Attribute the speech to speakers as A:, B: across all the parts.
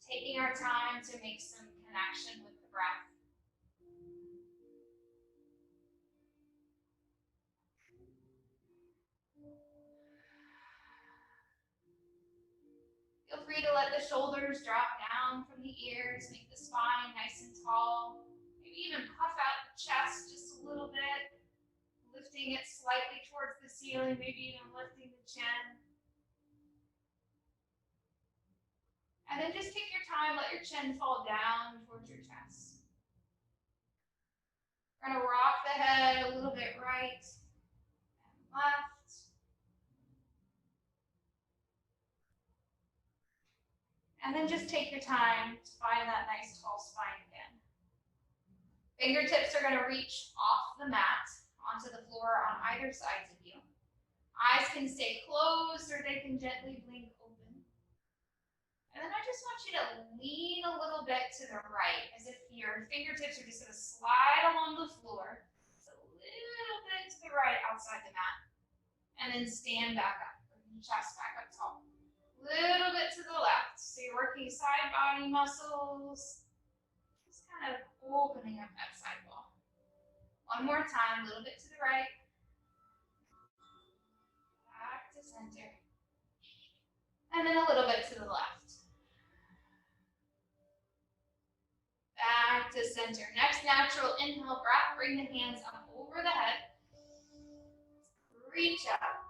A: Taking our time to make some connection with the breath. Feel free to let the shoulders drop down from the ears, make the spine nice and tall. Maybe even puff out the chest just a little bit, lifting it slightly towards the ceiling, maybe even lifting the chin. And then just take your time, let your chin fall down towards your chest. We're going to rock the head a little bit right and left. And then just take your time to find that nice tall spine again. Fingertips are going to reach off the mat onto the floor on either sides of you. Eyes can stay closed or they can gently blink open. And then I just want you to lean a little bit to the right, as if your fingertips are just going to slide along the floor. Just a little bit to the right outside the mat. And then stand back up, bring your chest back up tall. Little bit to the left, so you're working side body muscles, just kind of opening up that side wall. One more time, a little bit to the right, back to center, and then a little bit to the left. Back to center. Next natural inhale breath, bring the hands up over the head, reach up,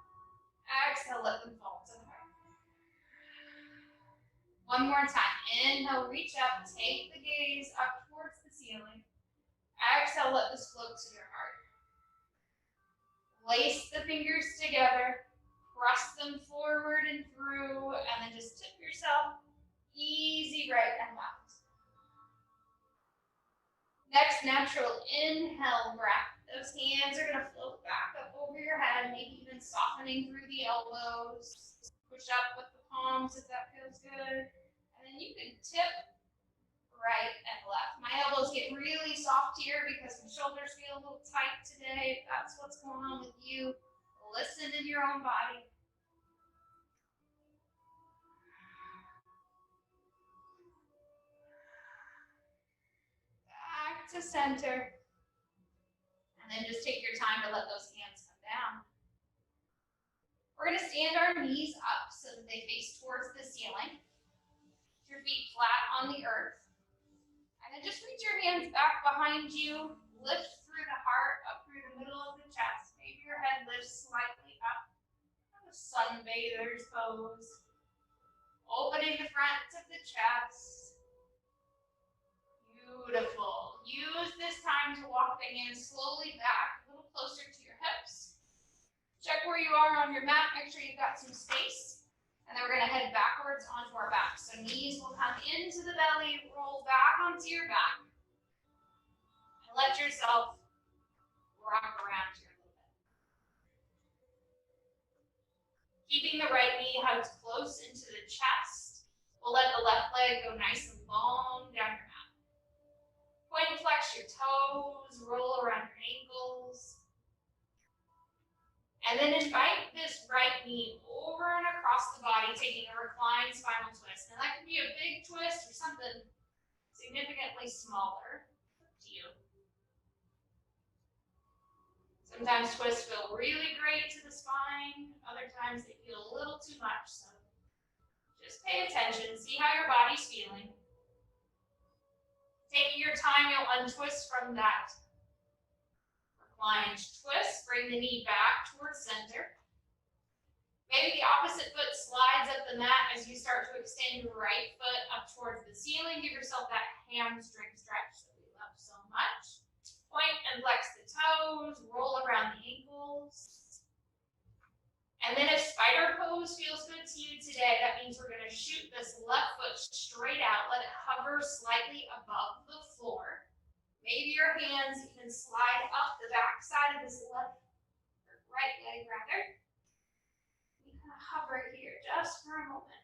A: exhale, let them fall to the heart. One more time. Inhale, reach up, take the gaze up towards the ceiling. Exhale, let this float to your heart. Lace the fingers together, press them forward and through, and then just tip yourself easy right and left. Next, natural inhale breath. Those hands are going to float back up over your head, maybe even softening through the elbows. Push up with the palms if that feels good. And then you can tip right and left. My elbows get really soft here because my shoulders feel a little tight today. If that's what's going on with you, listen in your own body. Back to center. And then just take your time to let those hands come down. We're going to stand our knees up so that they face towards the ceiling. Your feet flat on the earth. And then just reach your hands back behind you. Lift through the heart, up through the middle of the chest. Maybe your head lifts slightly up. Kind of sunbather's pose. Opening the front of the chest. Beautiful. Use this time to walk the hands slowly back, a little closer to your hips. Check where you are on your mat. Make sure you've got some space. And then we're going to head backwards onto our back. So knees will come into the belly, roll back onto your back. And let yourself rock around here a little bit. Keeping the right knee hugged close into the chest. We'll let the left leg go nice and long down your mat. Point and flex your toes, roll around your ankles. And then invite this right knee over and across the body, taking a reclined spinal twist. Now that can be a big twist or something significantly smaller. Up to you. Sometimes twists feel really great to the spine. Other times they feel a little too much. So just pay attention. See how your body's feeling. Taking your time, you'll untwist from that reclined twist. Bring the knee back towards center. Maybe the opposite foot slides up the mat as you start to extend your right foot up towards the ceiling. Give yourself that hamstring stretch that we love so much. Point and flex the toes, roll around the ankles. And then if spider pose feels good to you today, that means we're going to shoot this left foot straight out. Let it hover slightly above the floor. Maybe your hands even slide up the back side of this right leg rather. You kind of hover here just for a moment.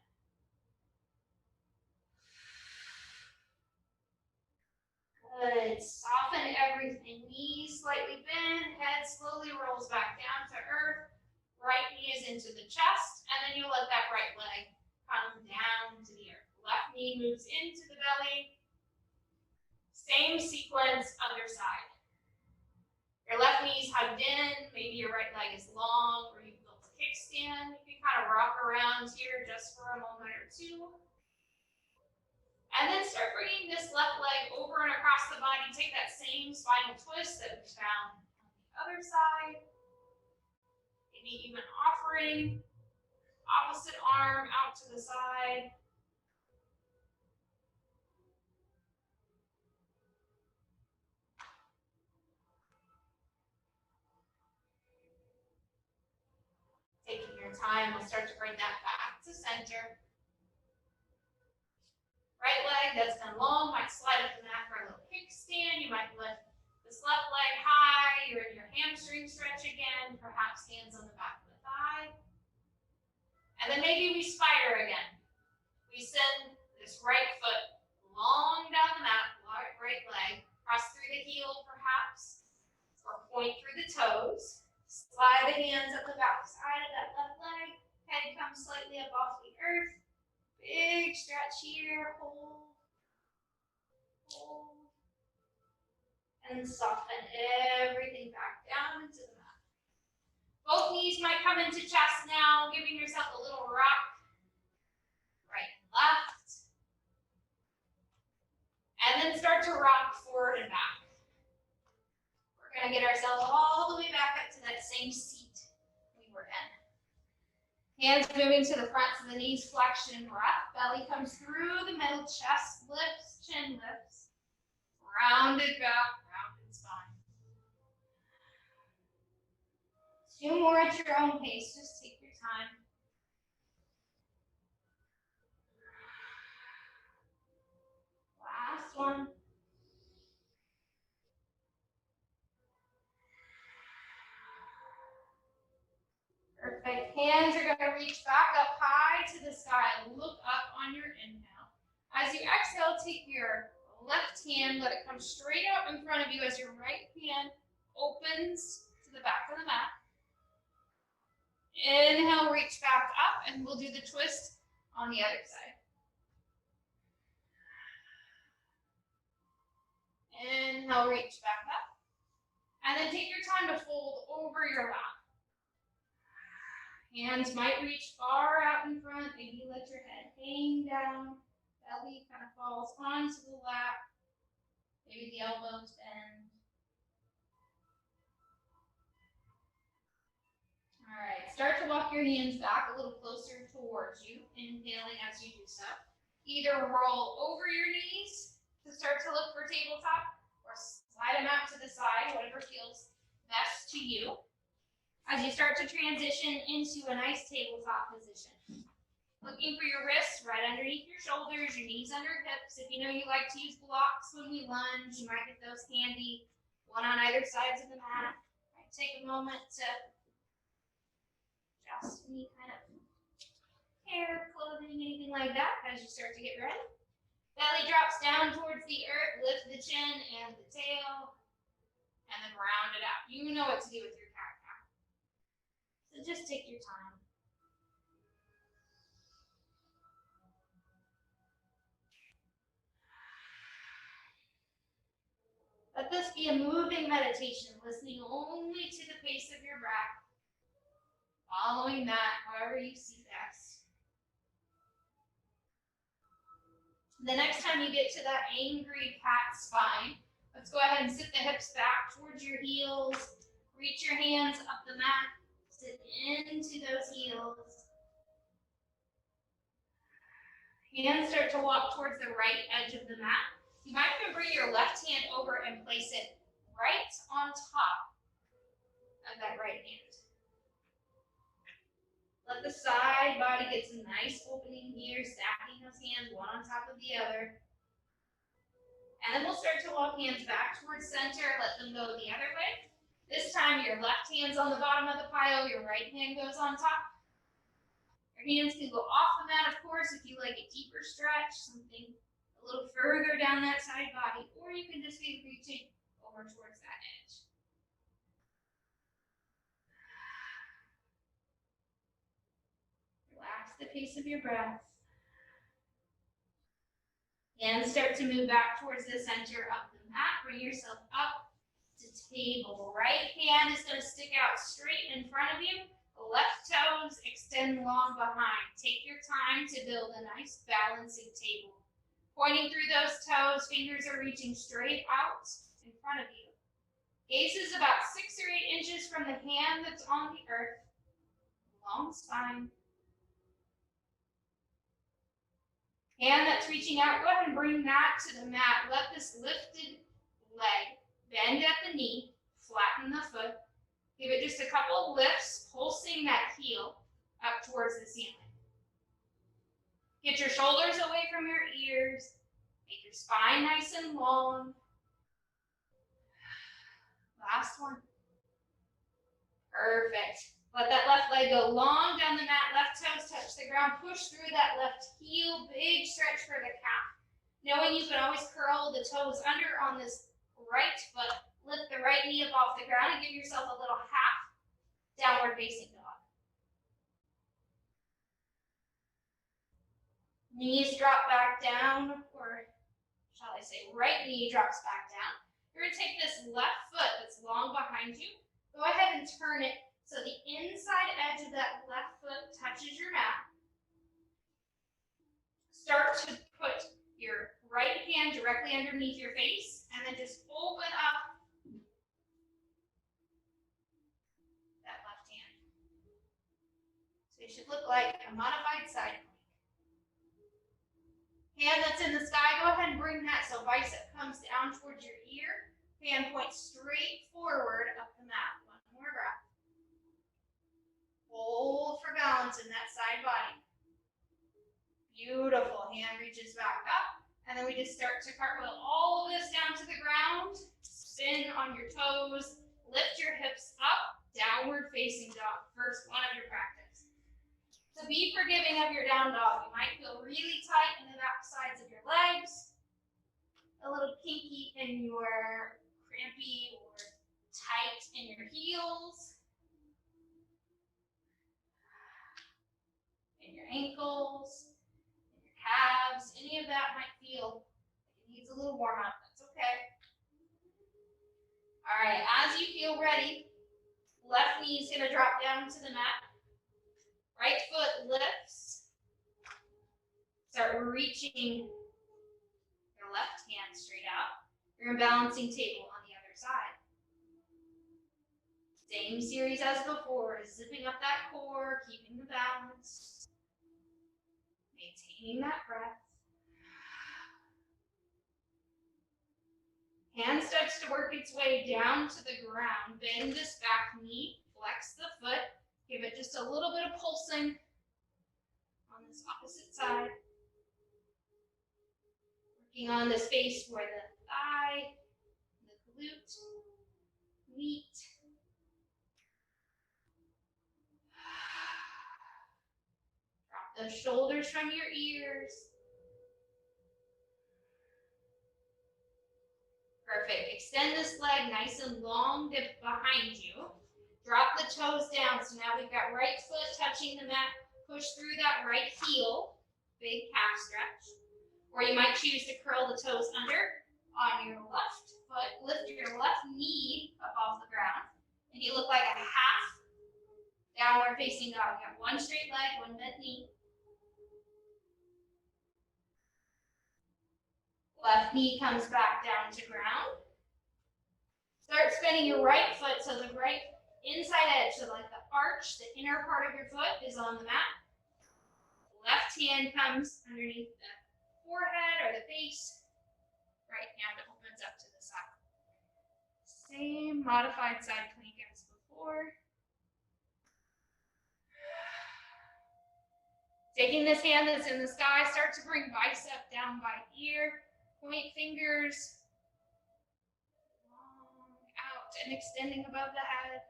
A: Good. Soften everything. Knees slightly bend, head slowly rolls back down to earth. Right knee is into the chest, and then you let that right leg come down to the earth. Left knee knee moves into the belly. Same sequence, other side. Your left knee is hugged in, maybe your right leg is long, or you've built a kickstand. You can kind of rock around here just for a moment or two. And then start bringing this left leg over and across the body. Take that same spinal twist that we found on the other side. Maybe even offering opposite arm out to the side. Taking your time, we'll start to bring that back to center. Right leg that's been long might slide up the mat for a little kickstand. You might lift this left leg high. You're in your hamstring stretch again. Perhaps hands on the back of the thigh. And then maybe we spider again. We send this right foot long down the mat, right leg, cross through the heel perhaps, or point through the toes. Slide the hands up the back side of that left leg. Head comes slightly up off the earth. Big stretch here, hold, and soften everything back down into the mat. Both knees might come into chest now, giving yourself a little rock, right and left. And then start to rock forward and back. We're gonna get ourselves all the way back up to that same seat we were in. Hands moving to the front so the knees flexion breath. Belly comes through the middle, chest lifts, chin lifts. Rounded back, rounded spine. 2 more at your own pace, just take your time. Last one. Perfect. Hands are going to reach back up high to the sky. Look up on your inhale. As you exhale, take your left hand, let it come straight out in front of you as your right hand opens to the back of the mat. Inhale, reach back up, and we'll do the twist on the other side. Inhale, reach back up. And then take your time to fold over your lap. Hands might reach far out in front. Maybe let your head hang down. Belly kind of falls onto the lap. Maybe the elbows bend. All right, start to walk your hands back a little closer towards you, inhaling as you do so. Either roll over your knees to start to look for tabletop, or slide them out to the side, whatever feels best to you. As you start to transition into a nice tabletop position. Looking for your wrists right underneath your shoulders, your knees under your hips. If you know you like to use blocks when we lunge, you might get those handy, one on either sides of the mat. Might take a moment to adjust any kind of hair, clothing, anything like that as you start to get ready. Belly drops down towards the earth, lift the chin and the tail, and then round it out. You know what to do with your cat cow. So just take your time. Let this be a moving meditation, listening only to the pace of your breath, following that however you see best. The next time you get to that angry cat spine, let's go ahead and sit the hips back towards your heels, reach your hands up the mat, sit into those heels. Hands start to walk towards the right edge of the mat. You might even bring your left hand over and place it right on top of that right hand. Let the side body get some nice opening here, stacking those hands one on top of the other. And then we'll start to walk hands back towards center, let them go the other way. This time your left hand's on the bottom of the pile, your right hand goes on top. Your hands can go off the mat, of course, if you like a deeper stretch, something a little further down that side body, or you can just be reaching over towards that edge. Relax the pace of your breath. And start to move back towards the center of the mat. Bring yourself up to table. Right hand is going to stick out straight in front of you. The left toes extend long behind. Take your time to build a nice balancing table. Pointing through those toes, fingers are reaching straight out in front of you. Gaze is about 6 or 8 inches from the hand that's on the earth. Long spine. Hand that's reaching out, go ahead and bring that to the mat. Let this lifted leg bend at the knee, flatten the foot. Give it just a couple of lifts, pulsing that heel up towards the ceiling. Get your shoulders away from your ears. Make your spine nice and long. Last one. Perfect. Let that left leg go long down the mat. Left toes touch the ground. Push through that left heel. Big stretch for the calf. Knowing you can always curl the toes under on this right foot. Lift the right knee up off the ground and give yourself a little half downward facing dog. Knees drop back down, or shall I say right knee drops back down. You're going to take this left foot that's long behind you. Go ahead and turn it so the inside edge of that left foot touches your mat. Start to put your right hand directly underneath your face and then just open up that left hand. So it should look like a modified side plank. Hand that's in the sky, go ahead and bring that so bicep comes down towards your ear. Hand points straight forward up the mat. One more breath. Hold for balance in that side body. Beautiful. Hand reaches back up. And then we just start to cartwheel all of this down to the ground. Spin on your toes. Lift your hips up. Downward facing dog. First one of your practice. So be forgiving of your down dog. You might feel really tight in the back sides of your legs. A little kinky in your crampy or tight in your heels. In your ankles. In your calves. Any of that might feel like it needs a little warm up. That's okay. All right, as you feel ready, left knee is going to drop down to the mat. Right foot lifts. Start reaching your left hand straight out. You're in balancing table on the other side. Same series as before, zipping up that core, keeping the balance. Maintaining that breath. Hand starts to work its way down to the ground. Bend this back knee, flex the foot. Give it just a little bit of pulsing on this opposite side. Working on the space for the thigh, the glute, meat. Drop the shoulders from your ears. Perfect. Extend this leg nice and long, dip behind you. Drop the toes down. So now we've got right foot touching the mat. Push through that right heel. Big calf stretch. Or you might choose to curl the toes under on your left foot. Lift your left knee up off the ground. And you look like a half downward facing dog. You got one straight leg, one bent knee. Left knee comes back down to ground. Start spinning your right foot so the right inside edge, so like the arch, the inner part of your foot is on the mat. Left hand comes underneath the forehead or the face. Right hand opens up to the side. Same modified side plank as before. Taking this hand that's in the sky, start to bring bicep down by ear. Point fingers long out and extending above the head.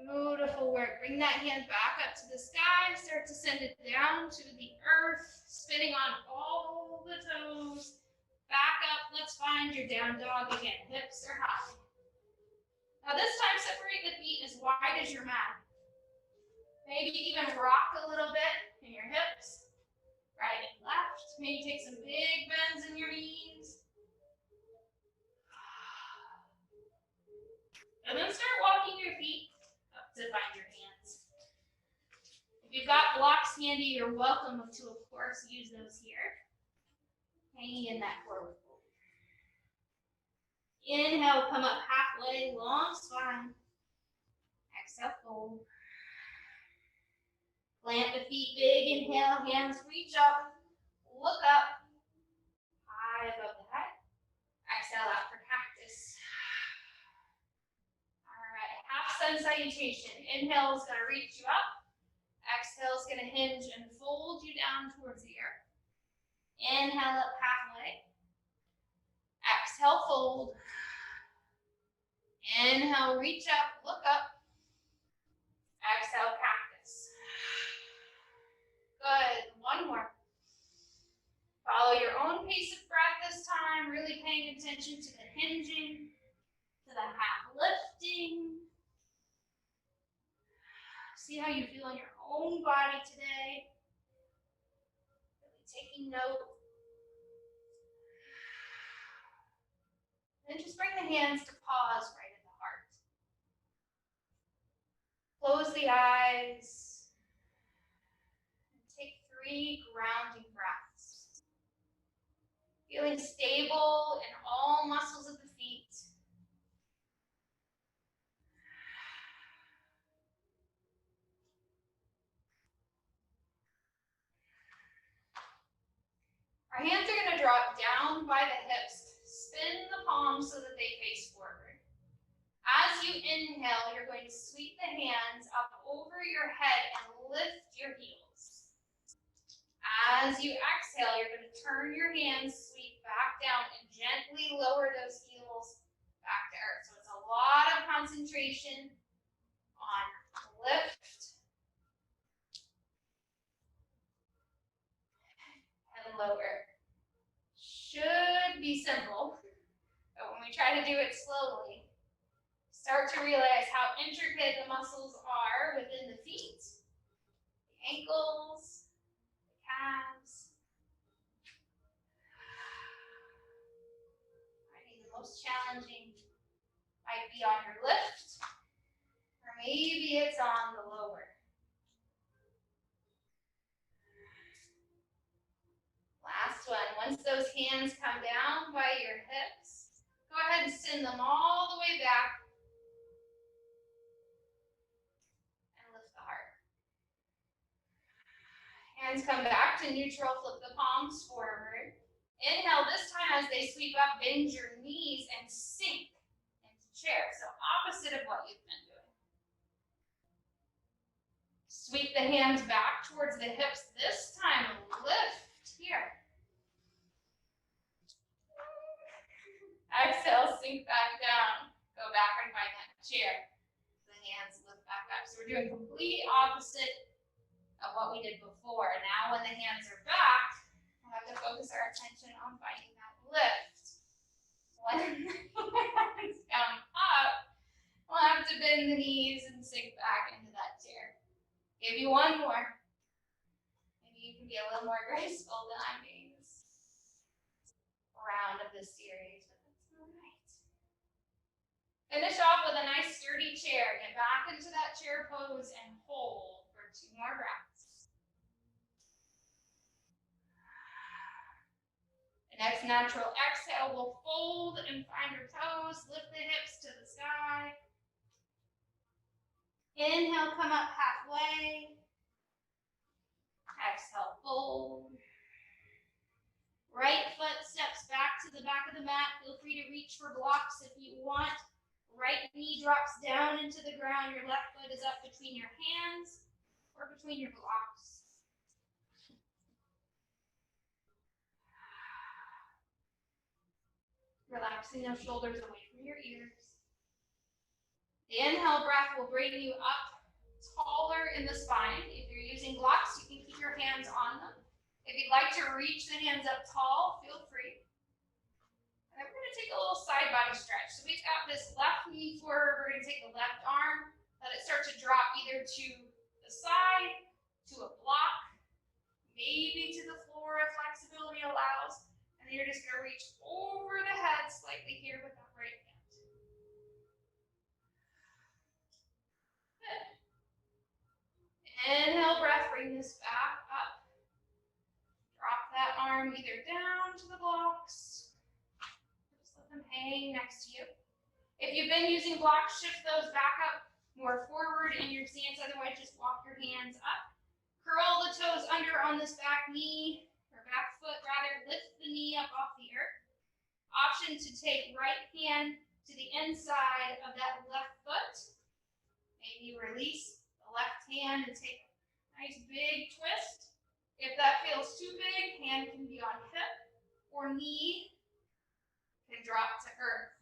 A: Beautiful work. Bring that hand back up to the sky. Start to send it down to the earth, spinning on all the toes. Back up. Let's find your down dog again. Hips are high. Now this time, separate the feet as wide as your mat. Maybe even rock a little bit in your hips, right and left. Maybe take some big bends in your knees. And then start walking your feet up to find your hands. If you've got blocks handy, you're welcome to, of course, use those here. Hanging in that forward fold. Inhale, come up halfway, long spine. Exhale, fold. Plant the feet big, inhale, hands reach up, look up, high above the head. Exhale out for cactus. All right, half sun salutation. Inhale is gonna reach you up. Exhale is gonna hinge and fold you down towards the earth. Inhale up halfway. Exhale, fold. Inhale, reach up, look up. Exhale, cactus. Good, one more. Follow your own pace of breath this time, really paying attention to the hinging, to the half lifting. See how you feel in your own body today. Really taking note. Then just bring the hands to pause right at the heart. Close the eyes. And take 3 grounding breaths. Feeling stable in all muscles of the feet. Our hands are going to drop down by the hips. Spin the palms so that they face forward. As you inhale, you're going to sweep the hands up over your head and lift your heels. As you exhale, you're going to turn your hands, sweep back down, and gently lower those heels back to earth. So it's a lot of concentration on lift and lower. Should be simple, but when we try to do it slowly, start to realize how intricate the muscles are within the feet, the ankles, the calves. I think the most challenging might be on your lift, or maybe it's on the lower. Last one. Once those hands come down by your hips, go ahead and send them all the way back and lift the heart. Hands come back to neutral, flip the palms forward. Inhale, this time as they sweep up, bend your knees and sink into chair. So opposite of what you've been doing. Sweep the hands back towards the hips. This time, lift here. Exhale, sink back down. Go back and find that chair. The hands lift back up. So we're doing complete opposite of what we did before. Now when the hands are back, we'll have to focus our attention on finding that lift. When the hands come up, we'll have to bend the knees and sink back into that chair. Give you one more. Maybe you can be a little more graceful than I'm being this round of this series. Finish off with a nice sturdy chair. Get back into that chair pose and hold for 2 more breaths. The next natural exhale, we'll fold and find your toes. Lift the hips to the sky. Inhale, come up halfway. Exhale, fold. Right foot steps back to the back of the mat. Feel free to reach for blocks if you want. Right knee drops down into the ground. Your left foot is up between your hands or between your blocks. Relaxing those shoulders away from your ears. The inhale breath will bring you up taller in the spine. If you're using blocks, you can keep your hands on them. If you'd like to reach the hands up tall, feel free. And then we're going to take a little side body stretch. So we've got this left knee forward. We're going to take the left arm, let it start to drop either to the side bring this back up. Drop that arm either down to the blocks, just let them hang next to you. If you've been using blocks, shift those back up more forward in your stance, otherwise just walk your hands up. Curl the toes under on this back knee, or back foot rather, lift the knee up off the earth. Option to take right hand to the inside of that left foot. Maybe release the left hand and take a nice big twist. If that feels too big, hand can be on hip or knee can drop to earth.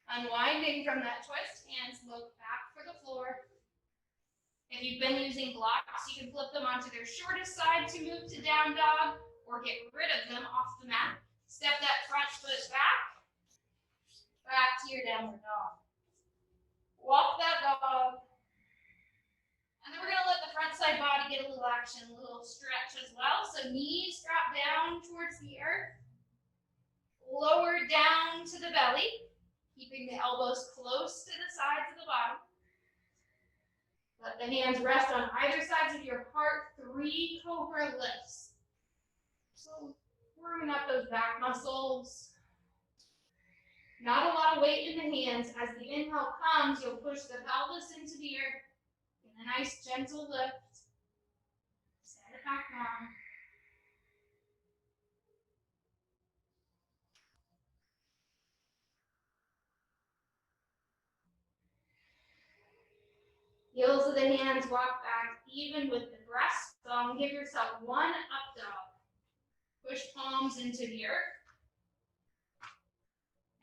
A: Unwinding from that twist, hands look back for the floor. If you've been using blocks, you can flip them onto their shortest side to move to down dog or get rid of them off the mat. Step that front foot back to your downward dog. Walk that dog. And then we're going to let the front side body get a little action, a little stretch as well. So knees drop down towards the earth. Lower down to the belly, keeping the elbows close to the sides of the body. Let the hands rest on either sides of your heart. 3 cobra lifts. So warming up those back muscles. Not a lot of weight in the hands. As the inhale comes, you'll push the pelvis into the earth. Get a nice gentle lift. Set it back down. Heels of the hands walk back even with the breastbone. Give yourself 1 up dog. Push palms into the earth.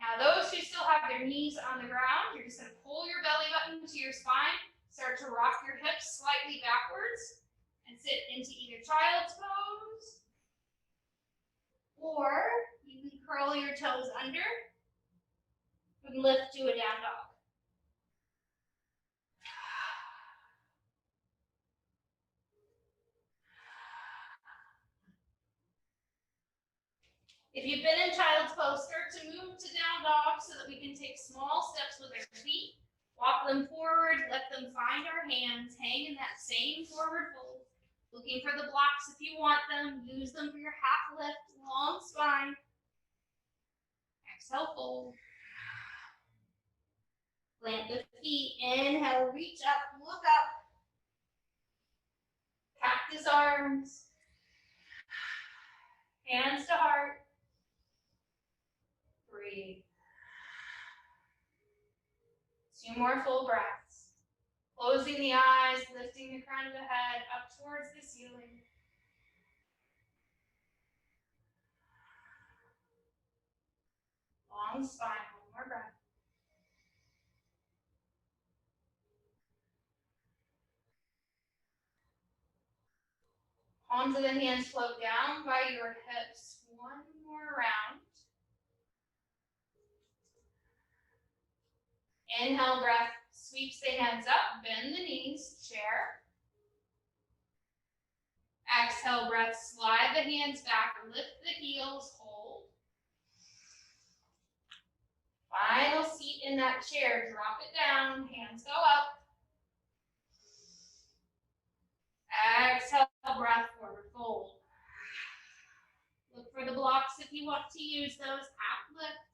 A: Now those who still have their knees on the ground, you're just going to pull your belly button to your spine, start to rock your hips slightly backwards, and sit into either child's pose, or you can curl your toes under and lift to a down dog. If you've been in child's pose, start to move to down dog so that we can take small steps with our feet. Walk them forward, let them find our hands, hang in that same forward fold. Looking for the blocks if you want them. Use them for your half lift, long spine. Exhale, fold. Plant the feet. Inhale, reach up, look up. Cactus arms. Hands to heart. Breathe. 2 more full breaths. Closing the eyes, lifting the crown of the head up towards the ceiling. Long spine, 1 more breath. Palms of the hands float down by your hips. 1 more round. Inhale, breath, sweeps the hands up, bend the knees, chair. Exhale, breath, slide the hands back, lift the heels, hold. Final seat in that chair, drop it down, hands go up. Exhale, breath, forward fold. Look for the blocks if you want to use those, half lift.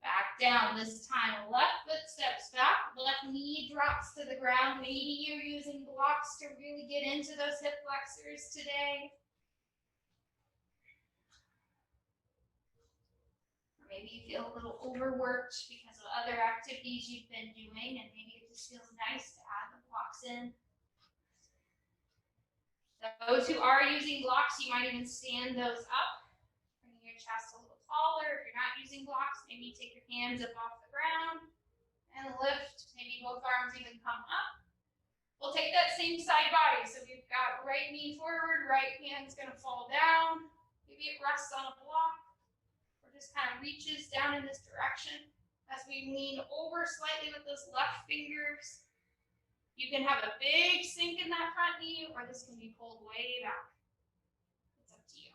A: Back down this time, left foot steps back, left knee drops to the ground. Maybe you're using blocks to really get into those hip flexors today. Or maybe you feel a little overworked because of other activities you've been doing, and maybe it just feels nice to add the blocks in. Those who are using blocks, you might even stand those up, bringing your chest a little taller. If you're not using blocks, maybe you take your hands up off the ground and lift. Maybe both arms even come up. We'll take that same side body. So we've got right knee forward, right hand's going to fall down. Maybe it rests on a block or just kind of reaches down in this direction. As we lean over slightly with those left fingers, you can have a big sink in that front knee, or this can be pulled way back. It's up to you.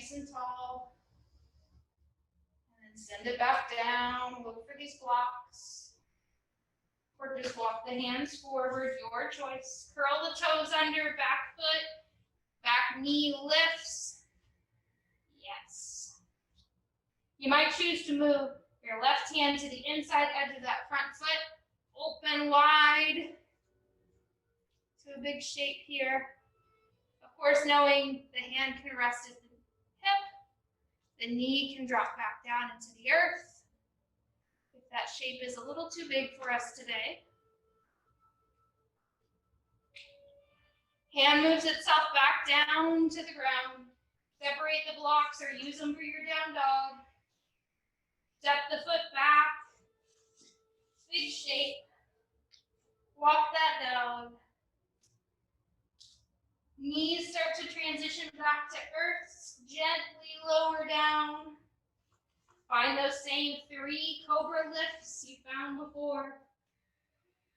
A: nice and tall. And then send it back down. Look for these blocks. Or just walk the hands forward, your choice. Curl the toes under, back foot, back knee lifts. Yes. You might choose to move your left hand to the inside edge of that front foot. Open wide to a big shape here. Of course, knowing the hand can rest at the hip, the knee can drop back down into the earth. If that shape is a little too big for us today. Hand moves itself back down to the ground. Separate the blocks or use them for your down dog. Step the foot back. Big shape. Walk that dog. Knees start to transition back to earth. Gently lower down. Find those same 3 cobra lifts you found before.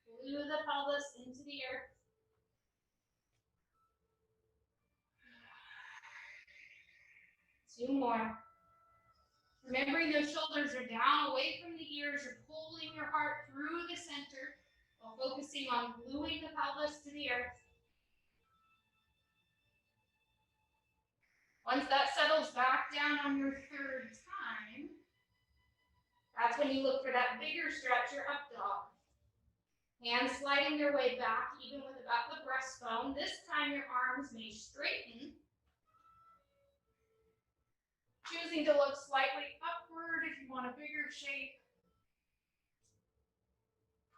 A: Glue the pelvis into the earth. Two more. Remembering those shoulders are down, away from the ears. You're pulling your heart through the center while focusing on gluing the pelvis to the earth. Once that settles back down on your third time, that's when you look for that bigger stretch, your up dog. Hands sliding their way back, even with about the breastbone. This time your arms may straighten. Choosing to look slightly upward if you want a bigger shape.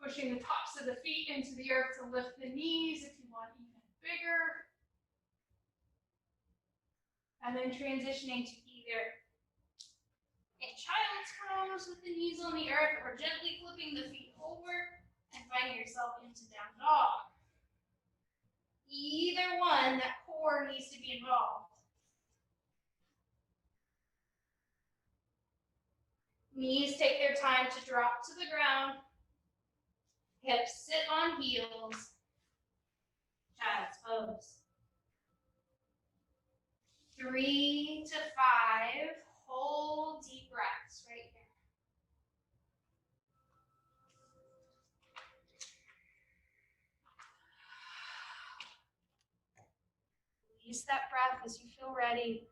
A: Pushing the tops of the feet into the earth to lift the knees if you want even bigger. And then transitioning to either a child's pose with the knees on the earth or gently flipping the feet over and finding yourself into down dog. Either one, that core needs to be involved. Knees take their time to drop to the ground. Hips sit on heels. Child's pose. 3 to 5. Hold deep breaths right here. Release that breath as you feel ready.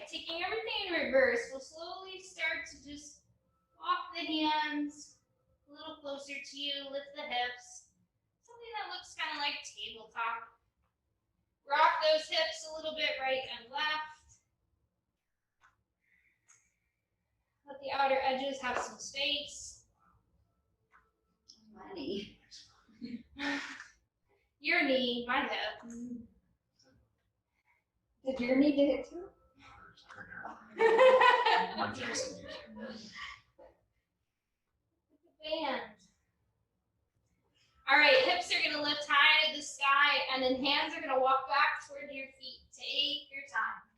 A: Taking everything in reverse, we'll slowly start to just walk the hands a little closer to you, lift the hips. Something that looks kind of like tabletop. Rock those hips a little bit right and left. Let the outer edges have some space. My knee. Your knee, my hip. Did your knee get it too? Band. All right, hips are going to lift high to the sky, and then hands are going to walk back toward your feet. Take your time.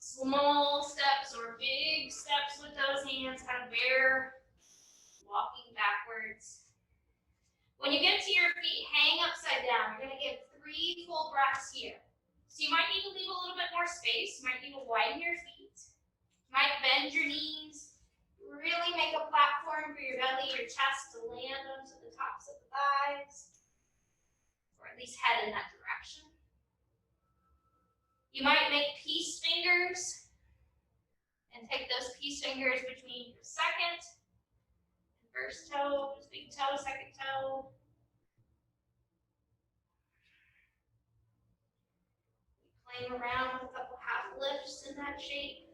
A: Small steps or big steps with those hands, kind of bear walking backwards. When you get to your feet, hang upside down. You're going to get 3 full breaths here. So you might need to leave a little bit more space. You might need to widen your feet. Might bend your knees, really make a platform for your belly, your chest to land onto the tops of the thighs, or at least head in that direction. You might make peace fingers and take those peace fingers between your second and first toes, big toe, second toe. Playing around with a couple half lifts in that shape.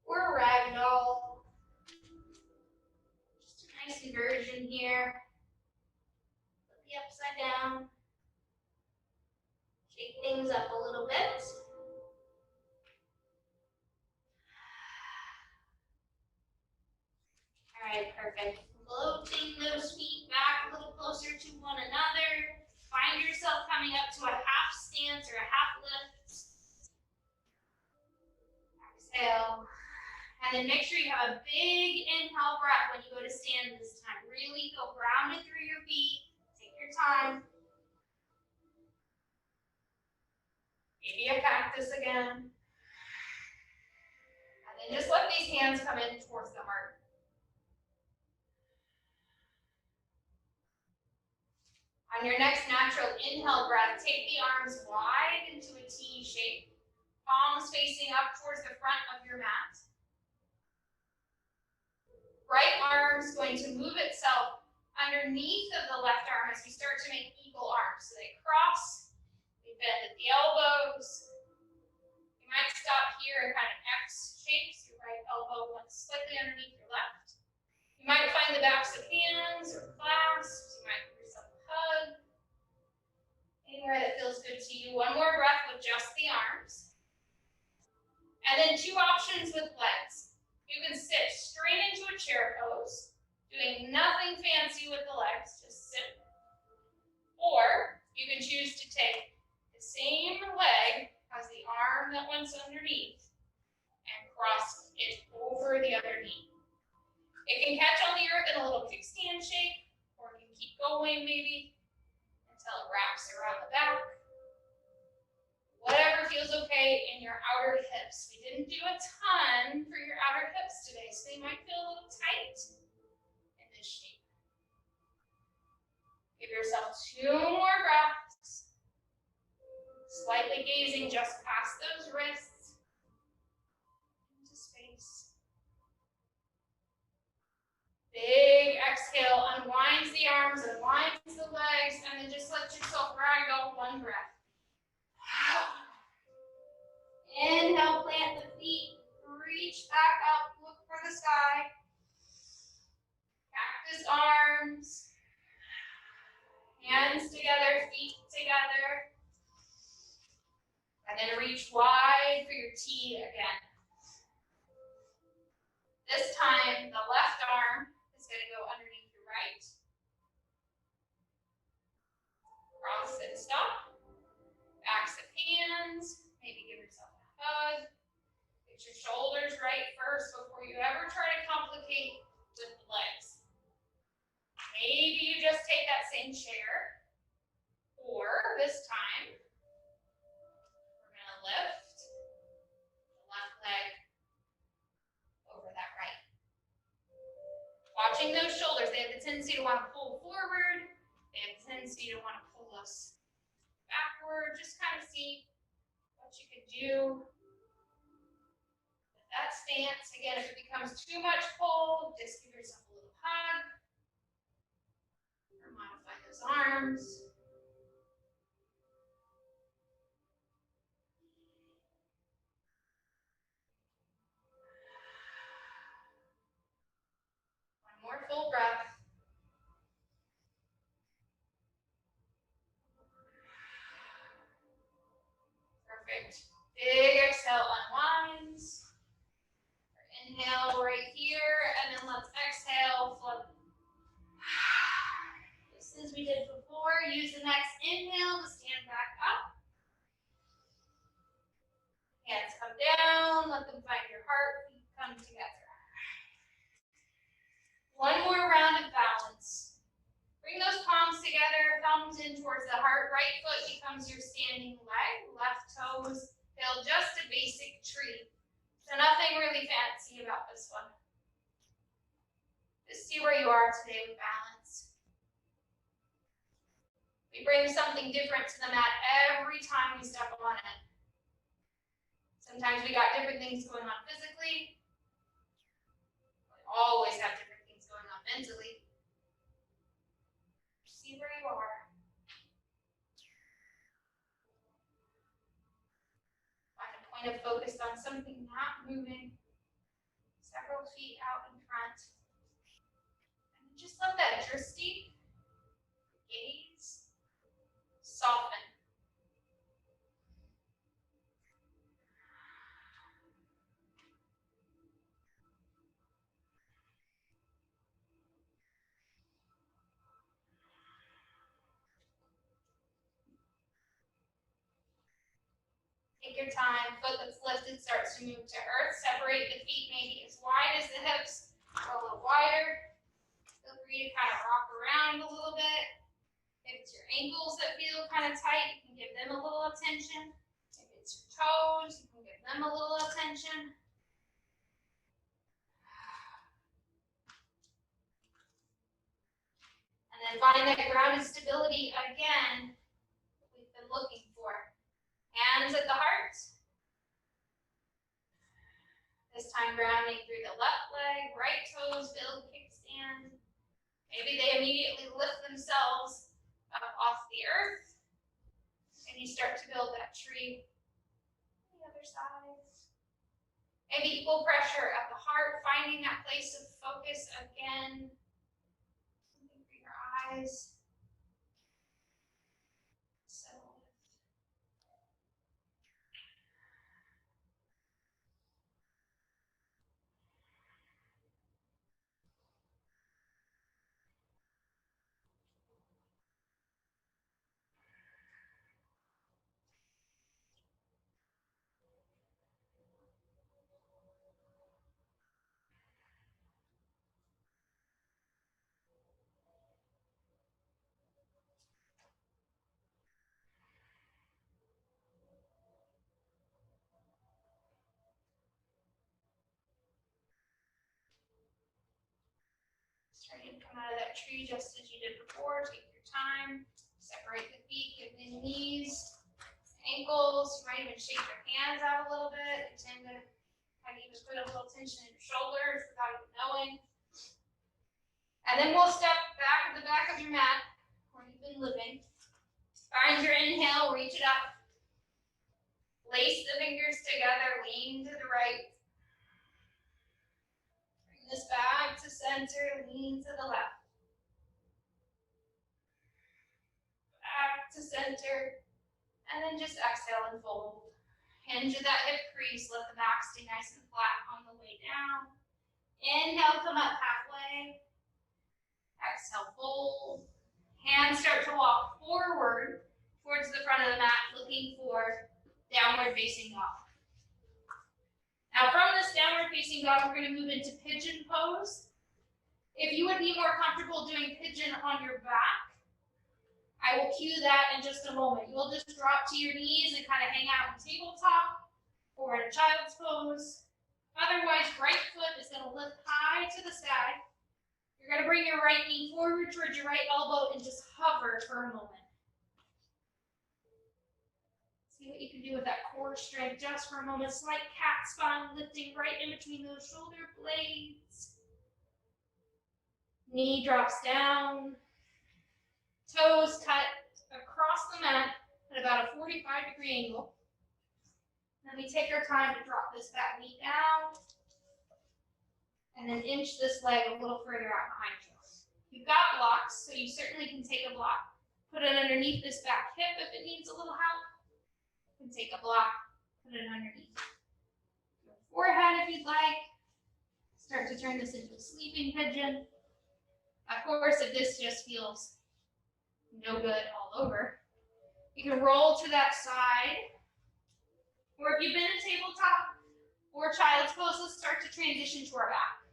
A: Or a ragdoll. Just a nice inversion here. Put the upside down. Shake things up a little bit. All right, stance or a half lift. Exhale. And then make sure you have a big inhale breath when you go to stand this time. Really feel grounded through your feet. Take your time. Maybe a cactus again. And then just let these hands come in towards the heart. On your next natural inhale breath, take the arms wide into a T shape. Palms facing up towards the front of your mat. Right arm is going to move itself underneath of the left arm as we start to make eagle arms. So they cross, we bend at the elbows. You might stop here in kind of X shapes. Your right elbow went slightly underneath your left. You might find the backs of hands or clasps. You might give yourself a hug. Anywhere that feels good to you. One more breath with just the arms. And then two options with legs. You can sit straight into a chair pose, doing nothing fancy with the legs, just sit. Or you can choose to take the same leg as the arm that went underneath and cross it over the other knee. It can catch on the earth in a little kickstand shape, or you can keep going maybe until it wraps around the back. Whatever feels okay in your outer hips. We didn't do a ton for your outer hips today, so they might feel a little tight in this shape. Give yourself two more breaths. Slightly gazing just past those wrists into space. Big exhale, unwinds the arms, unwinds the legs, and then just let yourself rag out one breath. Inhale, plant the feet, reach back up, look for the sky. Cactus arms, hands together, feet together. And then reach wide for your T again. This time, the left arm is going to go underneath your right. Cross and stop. Backs of hands. Maybe give yourself a hug. Get your shoulders right first before you ever try to complicate with the legs. Maybe you just take that same chair. Or this time, we're going to lift the left leg over that right. Watching those shoulders, they have the tendency to want to pull forward. They have the tendency to want to pull us backward. Just kind of see what you can do with that stance. Again, if it becomes too much pull, just give yourself a little hug. Or modify those arms. One more full breath. Perfect. Big exhale, unwinds. Inhale right here, and then let's exhale, float. Just as we did before, use the next inhale to stand back up. Hands come down, let them find your heart, feet come together. One more round of balance. Bring those palms together, thumbs in towards the heart. Right foot becomes your standing leg. Left toes feel just a basic tree. So nothing really fancy about this one. Just see where you are today with balance. We bring something different to the mat every time we step on it. Sometimes we got different things going on physically. We always have different things going on mentally. See where you are. Find a point of focus on something not moving. Several feet out in front. And just let that drishti, gaze, soften. Take your time. Foot that's lifted starts to move to earth. Separate the feet maybe as wide as the hips. Go a little wider. Feel free to kind of rock around a little bit. If it's your ankles that feel kind of tight, you can give them a little attention. If it's your toes, you can give them a little attention. And then find that grounded stability again that we've been looking for. Hands at the heart. This time grounding through the left leg, right toes build kickstand. Maybe they immediately lift themselves up off the earth. And you start to build that tree. The other side. Maybe equal pressure at the heart, finding that place of focus again. Something for your eyes. Settle. Starting to come out of that tree just as you did before. Take your time. Separate the feet, give the knees, ankles. You might even shake your hands out a little bit. You tend to kind of even put a little tension in your shoulders without even knowing. And then we'll step back to the back of your mat where you've been living. Find your inhale, reach it up. Lace the fingers together, lean to the right. Bring this back to center, lean to the left. Back to center, and then just exhale and fold. Hinge at that hip crease, let the back stay nice and flat on the way down. Inhale, come up halfway. Exhale, fold. Hands start to walk forward towards the front of the mat, looking for downward facing dog. Now from this downward facing dog, we're going to move into pigeon pose. If you would be more comfortable doing pigeon on your back, I will cue that in just a moment. You'll just drop to your knees and kind of hang out in tabletop or in a child's pose. Otherwise, right foot is going to lift high to the sky. You're going to bring your right knee forward towards your right elbow and just hover for a moment. See what you can do with that core strength just for a moment. Slight cat spine lifting right in between those shoulder blades. Knee drops down. Toes cut across the mat at about a 45-degree angle. Then we take our time to drop this back knee down. And then inch this leg a little further out behind you. You've got blocks, so you certainly can take a block. Put it underneath this back hip if it needs a little help. You can take a block, put it underneath your forehead if you'd like. Start to turn this into a sleeping pigeon. Of course, if this just feels no good all over, you can roll to that side. Or if you've been in tabletop or child's pose, let's start to transition to our back.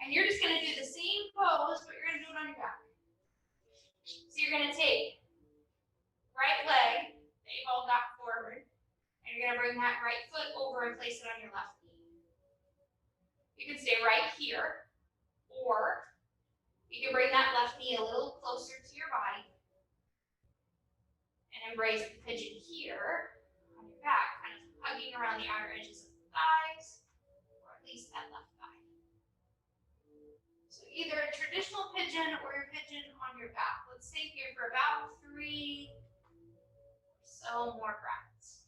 A: And you're just going to do the same pose, but you're going to do it on your back. So you're going to take right leg, they've all got forward, and you're going to bring that right foot over and place it on your left knee. You can stay right here, or you can bring that left knee a little closer to your body and embrace the pigeon here on your back, kind of hugging around the outer edges of the thighs, or at least that left thigh. So either a traditional pigeon or your pigeon on your back. Let's stay here for about 3 or so more breaths.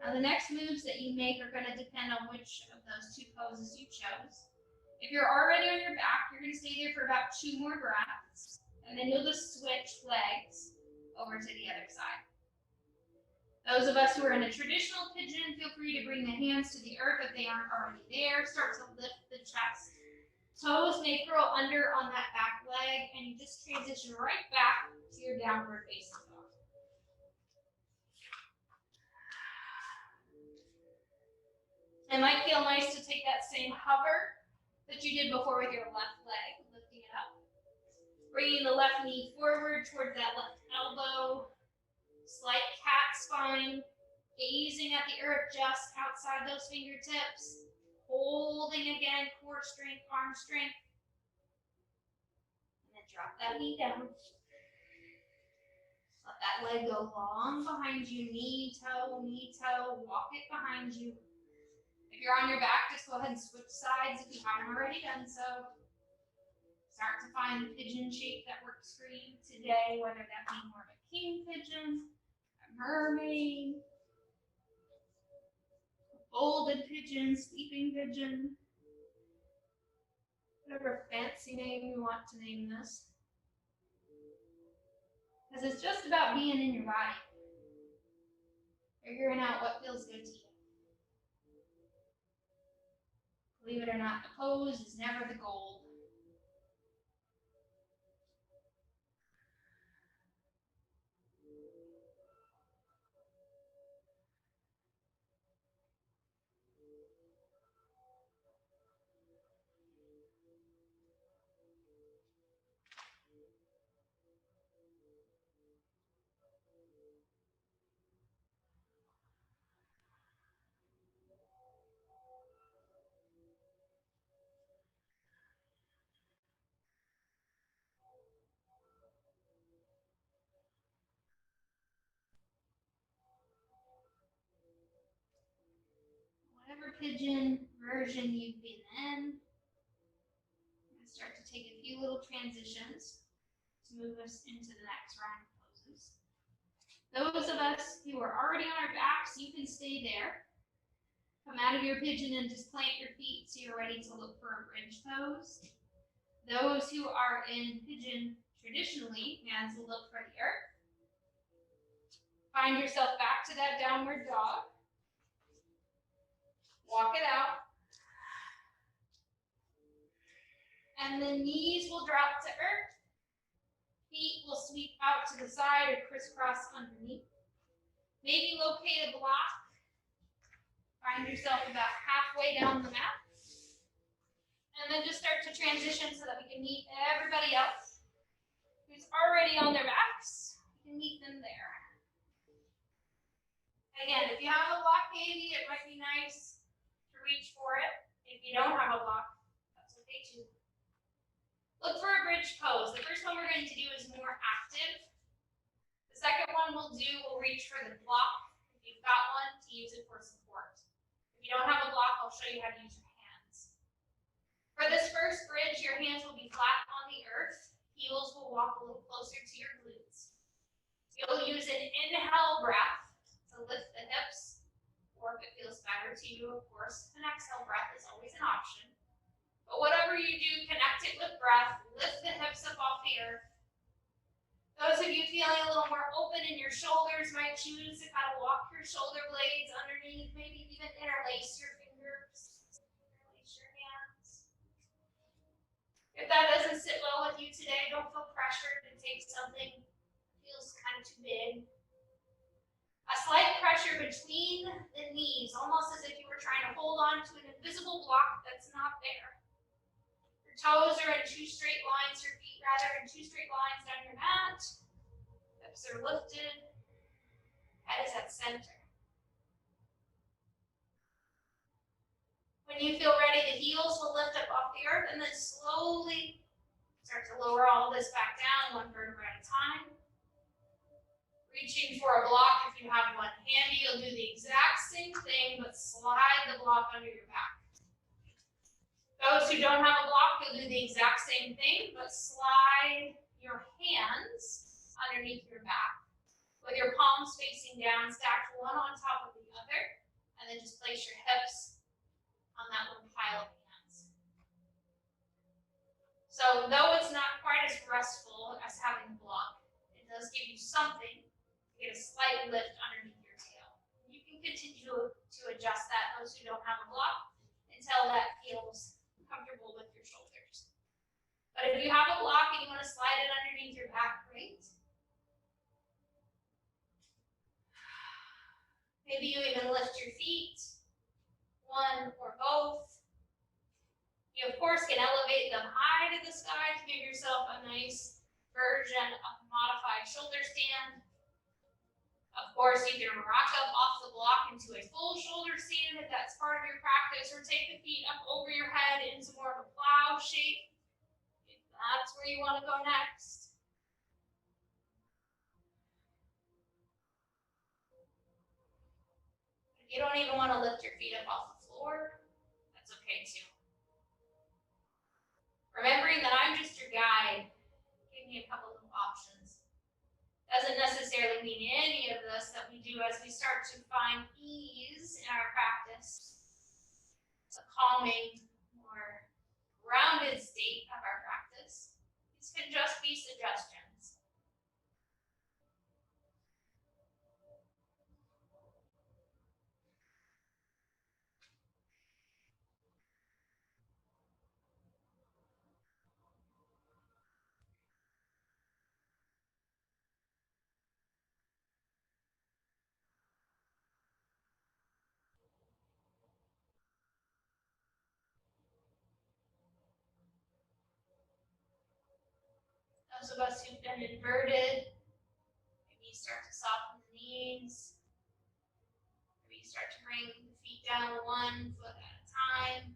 A: Now the next moves that you make are going to depend on which of those two poses you chose. If you're already on your back, you're going to stay there for about 2 more breaths, and then you'll just switch legs over to the other side. Those of us who are in a traditional pigeon, feel free to bring the hands to the earth if they aren't already there. Start to lift the chest. Toes may curl under on that back leg, and you just transition right back to your downward facing dog. It might feel nice to take that same hover that you did before with your left leg, lifting it up. Bringing the left knee forward towards that left elbow. Slight cat spine, gazing at the earth just outside those fingertips. Holding again, core strength, arm strength. And then drop that knee down. Let that leg go long behind you, knee, toe, walk it behind you. If you're on your back, just go ahead and switch sides if you haven't already done so. Start to find the pigeon shape that works for you today, whether that be more of a king pigeon, a mermaid, a folded pigeon, sleeping pigeon, whatever fancy name you want to name this. Because it's just about being in your body, figuring out what feels good to you. Believe it or not, the pose is never the goal. Whatever pigeon version you've been in, I'm going to start to take a few little transitions to move us into the next round of poses. Those of us who are already on our backs, you can stay there. Come out of your pigeon and just plant your feet so you're ready to look for a bridge pose. Those who are in pigeon traditionally, hands will look for the earth. Find yourself back to that downward dog. Walk it out. And the knees will drop to earth. Feet will sweep out to the side or crisscross underneath. Maybe locate a block. Find yourself about halfway down the mat. And then just start to transition so that we can meet everybody else who's already on their backs. We can meet them there. Again, if you have a block handy, it might be nice to reach for it. If you don't have a block, that's okay too. Look for a bridge pose. The first one we're going to do is more active. The second one we'll reach for the block. If you've got one, to use it for support. If you don't have a block, I'll show you how to use your hands. For this first bridge, your hands will be flat on the earth. Heels will walk a little closer to your glutes. You'll use an inhale breath to lift the hips, or if it feels better to you, of course, an exhale breath is always an option. But whatever you do, connect it with breath, lift the hips up off the earth. Those of you feeling a little more open in your shoulders might choose to kind of walk your shoulder blades underneath, maybe even interlace your fingers, interlace your hands. If that doesn't sit well with you today, don't feel pressured to take something that feels kind of too big. A slight pressure between the knees, almost as if you were trying to hold on to an invisible block that's not there. Your toes are in 2 straight lines, your feet rather in 2 straight lines down your mat. Hips are lifted. Head is at center. When you feel ready, the heels will lift up off the earth and then slowly start to lower all this back down, 1 vertebra at a time. Reaching for a block if you have one handy, you'll do the exact same thing, but slide the block under your back. Those who don't have a block, you'll do the exact same thing, but slide your hands underneath your back. With your palms facing down, stacked one on top of the other, and then just place your hips on that little pile of hands. So though it's not quite as restful as having a block, it does give you something to get a slight lift underneath your tail. You can continue to adjust that, those who don't have a block, until that feels comfortable with your shoulders. But if you have a block and you want to slide it underneath your back, great. Maybe you even lift your feet, one or both. You, of course, can elevate them high to the sky to give yourself a nice version of a modified shoulder stand. Of course, you can rock up off the block into a full shoulder stand if that's part of your practice, or take the feet up over your head into more of a plow shape if that's where you want to go next. If you don't even want to lift your feet up off the floor, that's okay too. Remembering that I'm just your guide, give me a couple of options. Doesn't necessarily mean any of this that we do as we start to find ease in our practice, a calming, more grounded state of our practice. These can just be suggestions. Those of us who've been inverted, maybe you start to soften the knees. Maybe you start to bring the feet down one foot at a time.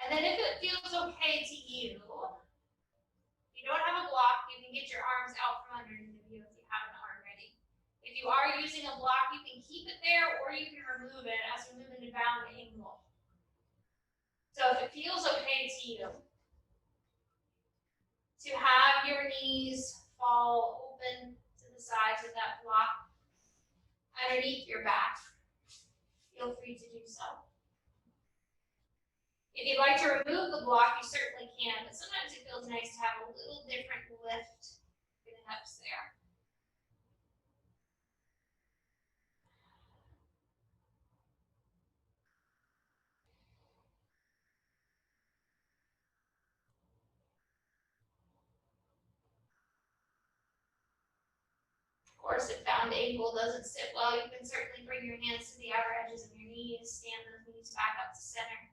A: And then if it feels okay to you, if you don't have a block, you can get your arms out from underneath you if you haven't already. If you are using a block, you can keep it there or you can remove it as we move into bound angle. So if it feels okay to you to have your knees fall open to the sides of that block underneath your back, feel free to do so. If you'd like to remove the block, you certainly can, but sometimes it feels nice to have a little different lift for the hips there. Of course, if bound ankle doesn't sit well, you can certainly bring your hands to the outer edges of your knees, stand those knees back up to center.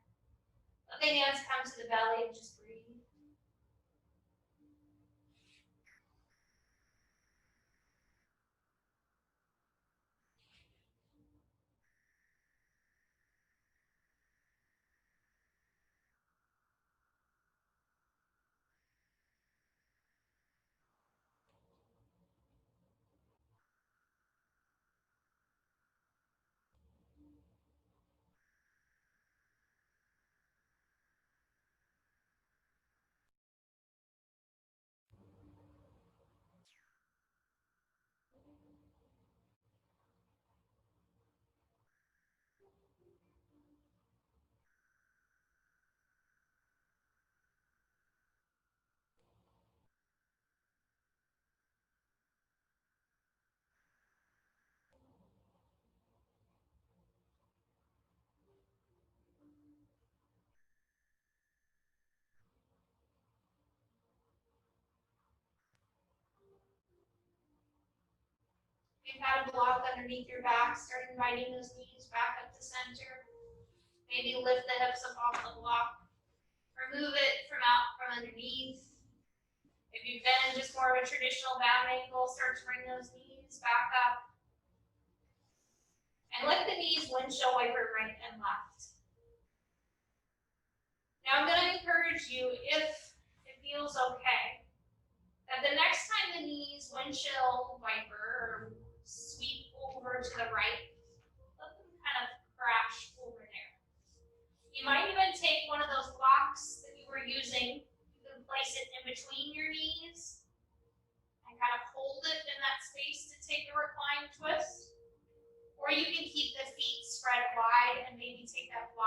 A: Let the hands come to the belly and just breathe. If you've had a block underneath your back, start inviting those knees back up to center. Maybe lift the hips up off the block. Remove it from underneath. If you've been in just more of a traditional bound ankle, start to bring those knees back up. And let the knees windshield wiper right and left. Now I'm going to encourage you, if it feels okay, that the next time the knees windshield wiper or sweep over to the right, let them kind of crash over there. You might even take one of those blocks that you were using, you can place it in between your knees and kind of hold it in that space to take a reclined twist. Or you can keep the feet spread wide and maybe take that block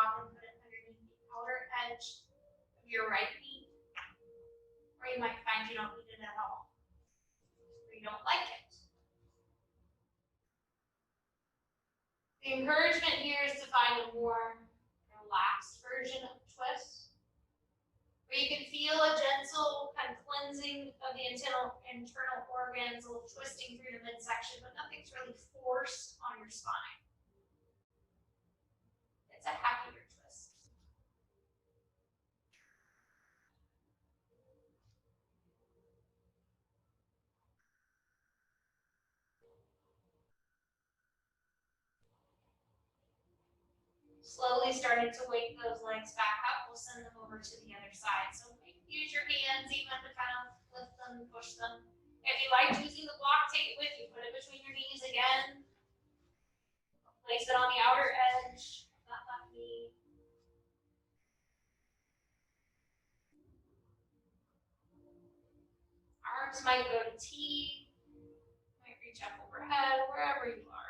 A: your right knee, or you might find you don't need it at all, or you don't like it. The encouragement here is to find a more relaxed version of twist, where you can feel a gentle kind of cleansing of the internal organs, a little twisting through the midsection, but nothing's really forced on your spine. It's a happier twist. Slowly starting to wake those legs back up, we'll send them over to the other side. So use your hands even to kind of lift them, push them. If you like using the block, take it with you. Put it between your knees again. Place it on the outer edge of that left knee. Arms might go to T, might reach up overhead, wherever you are.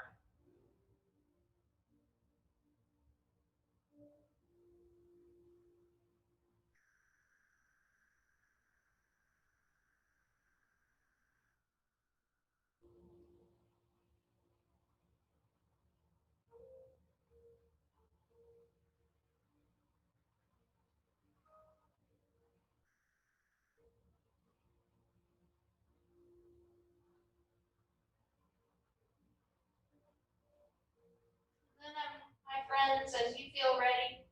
A: And then, my friends, as you feel ready,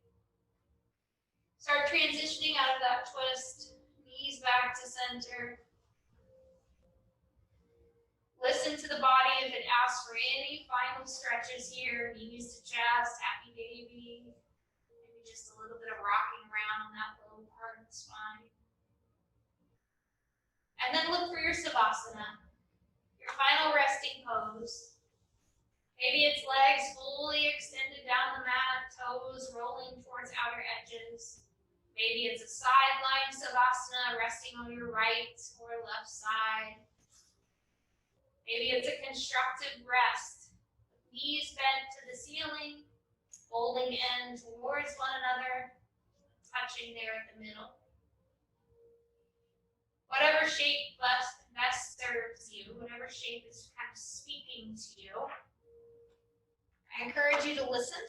A: start transitioning out of that twist, knees back to center. Listen to the body if it asks for any final stretches here. Knees to chest, happy baby. Maybe just a little bit of rocking around on that low part of the spine. And then look for your Savasana, your final resting pose. Maybe it's legs fully extended down the mat, toes rolling towards outer edges. Maybe it's a sideline Savasana, resting on your right or left side. Maybe it's a constructive rest, knees bent to the ceiling, folding in towards one another, touching there at the middle. Whatever shape best serves you, whatever shape is kind of speaking to you, I encourage you to listen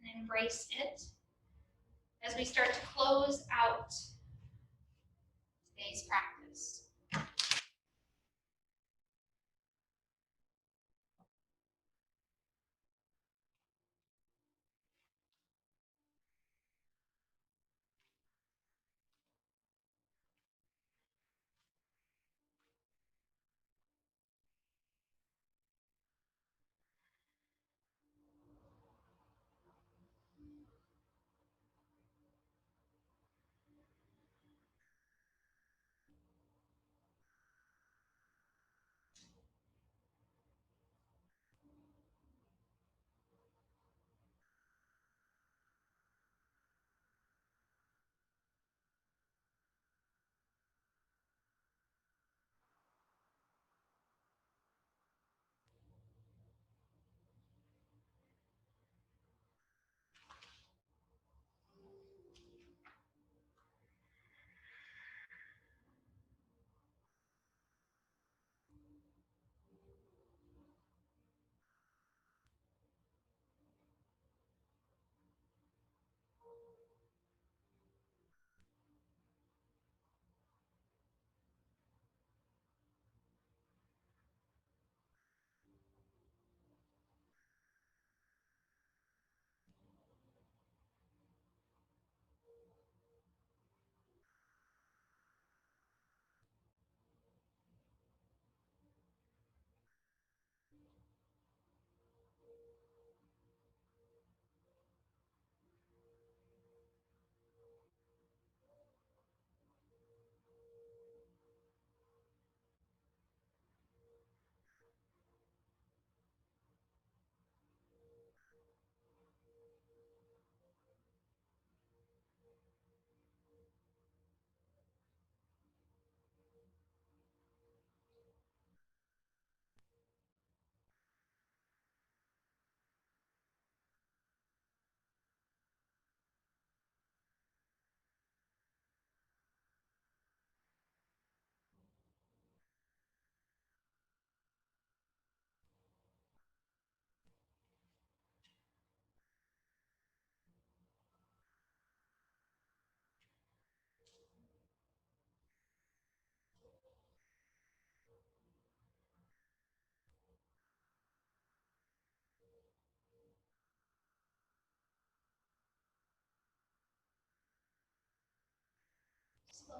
A: and embrace it as we start to close out today's practice.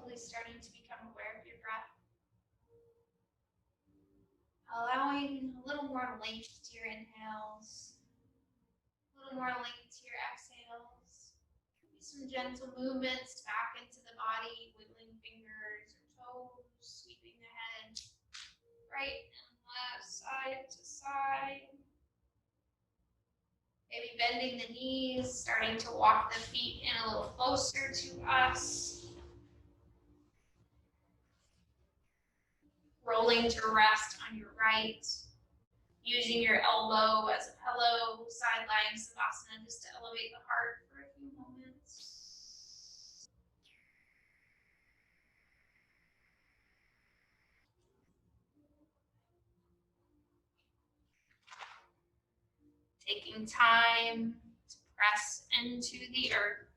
A: slowly starting to become aware of your breath. Allowing a little more length to your inhales, a little more length to your exhales. Maybe some gentle movements back into the body, wiggling fingers or toes, sweeping the head right and left, side to side. Maybe bending the knees, starting to walk the feet in a little closer to us. Rolling to rest on your right. Using your elbow as a pillow, side lying savasana, just to elevate the heart for a few moments. Taking time to press into the earth.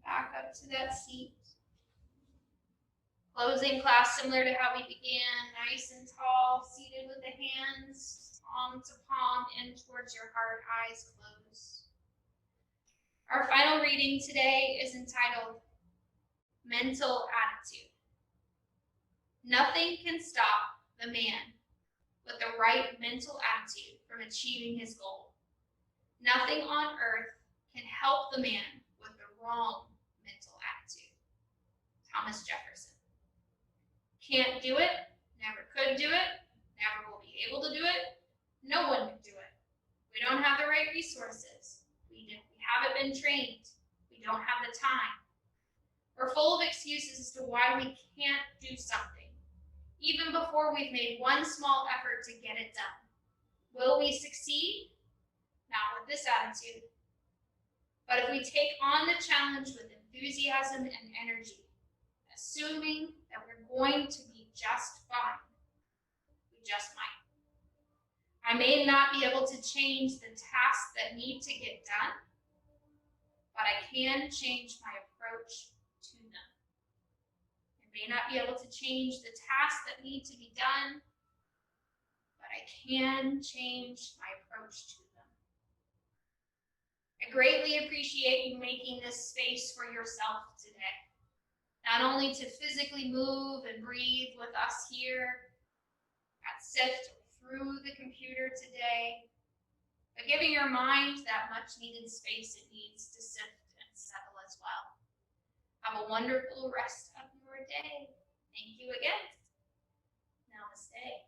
A: Back up to that seat. Closing class similar to how we began, nice and tall, seated with the hands palm to palm in towards your heart, eyes closed. Our final reading today is entitled Mental Attitude. Nothing can stop the man with the right mental attitude from achieving his goal. Nothing on earth can help the man with the wrong mental attitude. Thomas Jefferson. Can't do it, never could do it, never will be able to do it, no one can do it. We don't have the right resources. We haven't been trained. We don't have the time. We're full of excuses as to why we can't do something, even before we've made one small effort to get it done. Will we succeed? Not with this attitude. But if we take on the challenge with enthusiasm and energy, assuming that we're going to be just fine, we just might. I may not be able to change the tasks that need to get done, but I can change my approach to them. I may not be able to change the tasks that need to be done, but I can change my approach to them. I greatly appreciate you making this space for yourself today. Not only to physically move and breathe with us here at SIFT or through the computer today, but giving your mind that much needed space it needs to sift and settle as well. Have a wonderful rest of your day. Thank you again. Namaste.